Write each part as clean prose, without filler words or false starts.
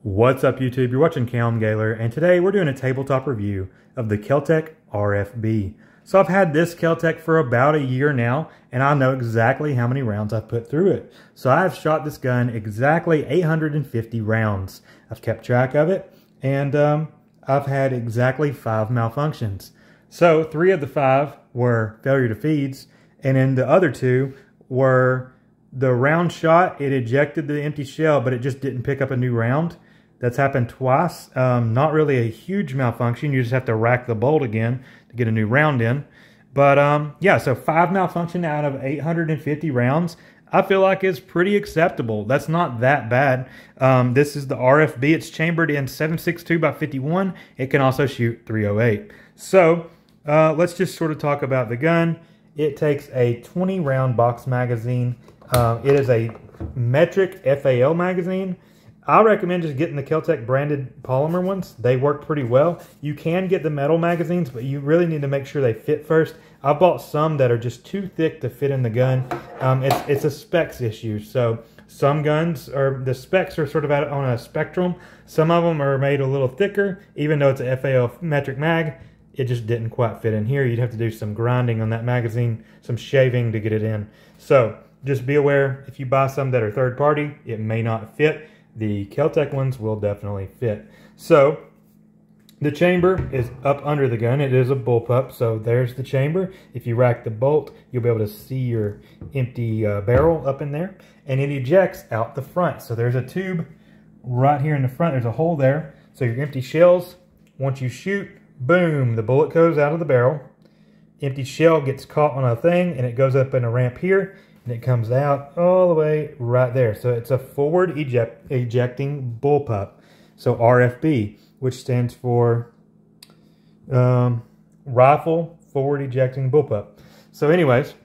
What's up YouTube? You're watching Cam Gaylor, and today we're doing a tabletop review of the KelTec RFB. So I've had this KelTec for about a year now, and I know exactly how many rounds I've put through it. So I've shot this gun exactly 850 rounds. I've kept track of it, and I've had exactly 5 malfunctions. So 3 of the 5 were failure to feeds, and then the other 2 were the round shot, it ejected the empty shell, but it just didn't pick up a new round. That's happened twice. Not really a huge malfunction. You just have to rack the bolt again to get a new round in. But yeah, so 5 malfunction out of 850 rounds, I feel like is pretty acceptable. That's not that bad. This is the RFB. It's chambered in 7.62 by 51. It can also shoot 308. So let's just sort of talk about the gun. It takes a 20 round box magazine. It is a metric FAL magazine. I recommend just getting the KelTec branded polymer ones. They work pretty well. You can get the metal magazines, but you really need to make sure they fit first. I bought some that are just too thick to fit in the gun. It's a specs issue. So some guns, the specs are sort of on a spectrum. Some of them are made a little thicker, even though it's a FAL metric mag. It just didn't quite fit in here. You'd have to do some grinding on that magazine, some shaving to get it in. So just be aware, if you buy some that are third party, it may not fit. The KelTec ones will definitely fit. So the chamber is up under the gun. It is a bullpup, so there's the chamber. If you rack the bolt, you'll be able to see your empty barrel up in there, and it ejects out the front. So there's a tube right here in the front. There's a hole there. So your empty shells, once you shoot, boom, the bullet goes out of the barrel. Empty shell gets caught on a thing, and it goes up in a ramp here, and it comes out all the way right there. So it's a forward ejecting bullpup. So RFB, which stands for Rifle Forward Ejecting Bullpup. So anyways,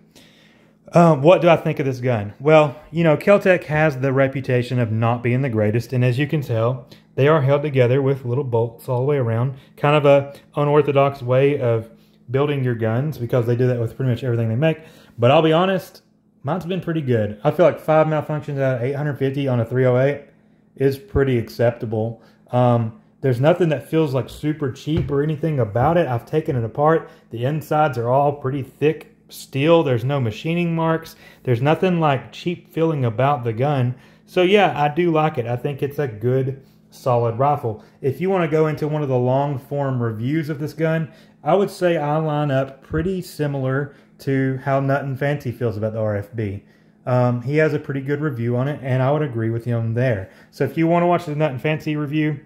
what do I think of this gun? Well, you know, KelTec has the reputation of not being the greatest, and as you can tell, they are held together with little bolts all the way around. Kind of a unorthodox way of building your guns, because they do that with pretty much everything they make. But I'll be honest, mine's been pretty good. I feel like 5 malfunctions out of 850 on a 308 is pretty acceptable. There's nothing that feels like super cheap or anything about it. I've taken it apart. The insides are all pretty thick steel. There's no machining marks. There's nothing like cheap feeling about the gun. So yeah, I do like it. I think it's a good, solid rifle. If you want to go into one of the long form reviews of this gun, I would say I line up pretty similar to how Nut and Fancy feels about the RFB. He has a pretty good review on it, and I would agree with him there. So if you want to watch the Nut and Fancy review,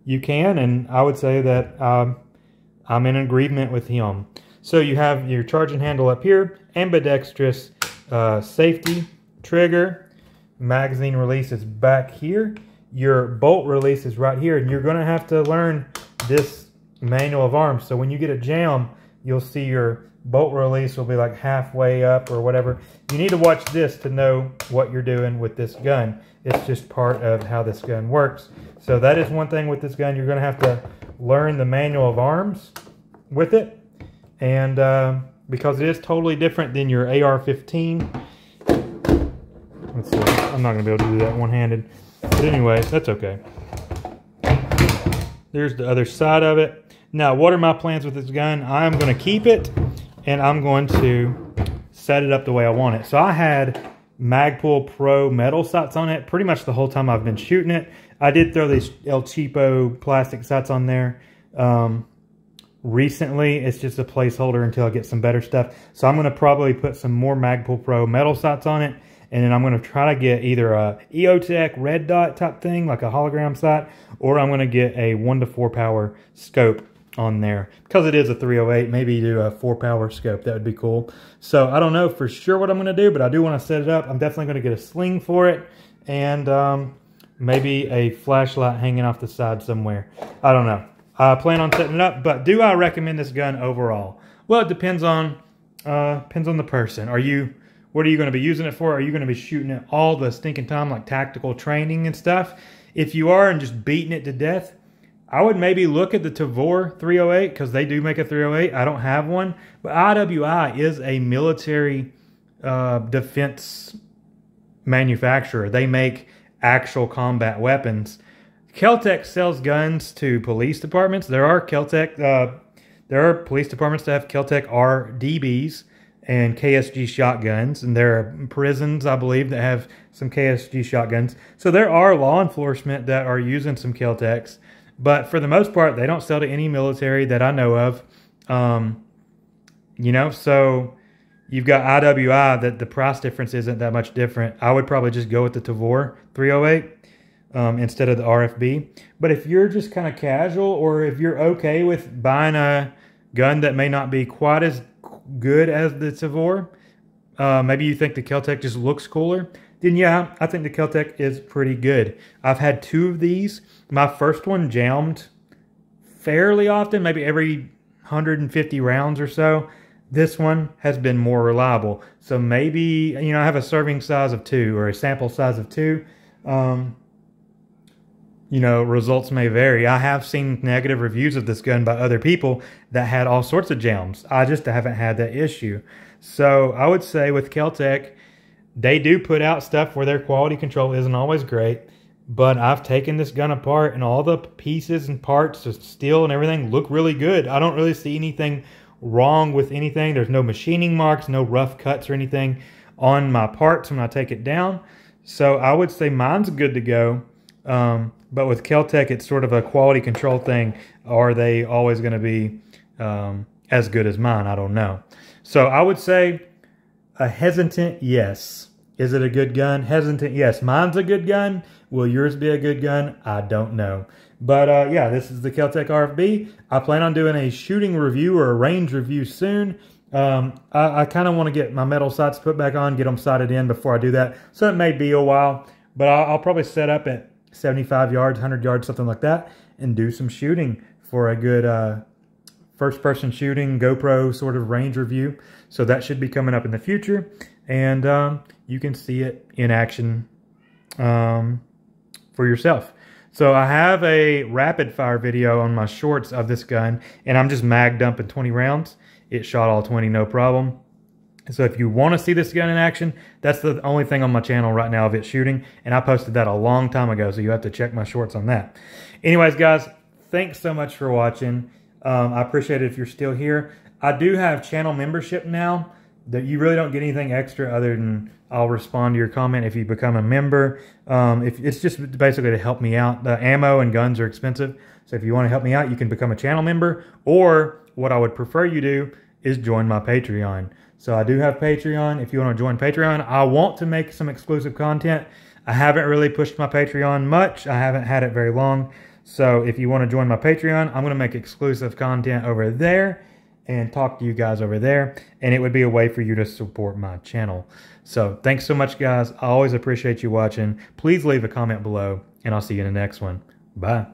you can, and I would say that I'm in agreement with him. So you have your charging handle up here, ambidextrous safety, trigger, magazine release is back here, your bolt release is right here, and you're going to have to learn this manual of arms. So when you get a jam, you'll see your bolt release will be like halfway up or whatever. You need to watch this to know what you're doing with this gun. It's just part of how this gun works. So that is one thing with this gun. You're going to have to learn the manual of arms with it. And because it is totally different than your AR-15. Let's see. I'm not going to be able to do that one-handed. But anyway, that's okay. There's the other side of it. Now, what are my plans with this gun? I'm going to keep it, and I'm going to set it up the way I want it. So I had Magpul Pro metal sights on it pretty much the whole time I've been shooting it. I did throw these El Cheapo plastic sights on there recently. It's just a placeholder until I get some better stuff. So I'm going to probably put some more Magpul Pro metal sights on it, and then I'm going to try to get either a EOTech red dot type thing, like a hologram sight, or I'm going to get a 1-to-4 power scope on there. Because it is a 308, maybe do a 4-power scope. That would be cool. So I don't know for sure what I'm going to do, but I do want to set it up. I'm definitely going to get a sling for it, and maybe a flashlight hanging off the side somewhere. I don't know. I plan on setting it up, but do I recommend this gun overall? Well, it depends on the person. What are you going to be using it for? Are you going to be shooting it all the stinking time, like tactical training and stuff? If you are and just beating it to death, I would maybe look at the Tavor 308, because they do make a 308. I don't have one, but IWI is a military defense manufacturer. They make actual combat weapons. KelTec sells guns to police departments. There are police departments that have KelTec RFBs and KSG shotguns, and there are prisons, I believe, that have some KSG shotguns. So there are law enforcement that are using some KelTecs, but for the most part, they don't sell to any military that I know of. You know, so you've got IWI, that the price difference isn't that much different. I would probably just go with the Tavor 308 instead of the RFB. But if you're just kind of casual, or if you're okay with buying a gun that may not be quite as good as the Tavor, maybe you think the KelTec just looks cooler, then yeah, I think the KelTec is pretty good. I've had 2 of these. My first one jammed fairly often, maybe every 150 rounds or so. This one has been more reliable. So maybe, you know, I have a serving size of 2 or a sample size of 2. You know, results may vary. I have seen negative reviews of this gun by other people that had all sorts of jams. I just haven't had that issue. So I would say with KelTec, they do put out stuff where their quality control isn't always great. But I've taken this gun apart, and all the pieces and parts, the steel and everything, look really good. I don't really see anything wrong with anything. There's no machining marks, no rough cuts or anything on my parts when I take it down. So I would say mine's good to go. But with KelTec, it's sort of a quality control thing. Are they always going to be as good as mine? I don't know. So I would say a hesitant yes. Is it a good gun? Hesitant yes. Mine's a good gun. Will yours be a good gun? I don't know. But yeah, this is the KelTec RFB. I plan on doing a shooting review or a range review soon. I kind of want to get my metal sights put back on, get them sighted in before I do that. So it may be a while, but I'll probably set up at 75 yards, 100 yards, something like that, and do some shooting for a good first-person shooting GoPro sort of range review. So that should be coming up in the future, and you can see it in action for yourself. So I have a rapid fire video on my shorts of this gun, and I'm just mag dumping 20 rounds. It shot all 20, no problem. So if you want to see this gun in action, that's the only thing on my channel right now of it shooting, and I posted that a long time ago, so you have to check my shorts on that. Anyways, guys, thanks so much for watching. I appreciate it if you're still here. I do have channel membership now that you really don't get anything extra other than I'll respond to your comment if you become a member. If it's just basically to help me out. The ammo and guns are expensive, so if you want to help me out, you can become a channel member, or what I would prefer you do is join my Patreon. So I do have Patreon. If you want to join Patreon, I want to make some exclusive content. I haven't really pushed my Patreon much. I haven't had it very long. So if you want to join my Patreon, I'm going to make exclusive content over there and talk to you guys over there. And it would be a way for you to support my channel. So thanks so much, guys. I always appreciate you watching. Please leave a comment below, and I'll see you in the next one. Bye.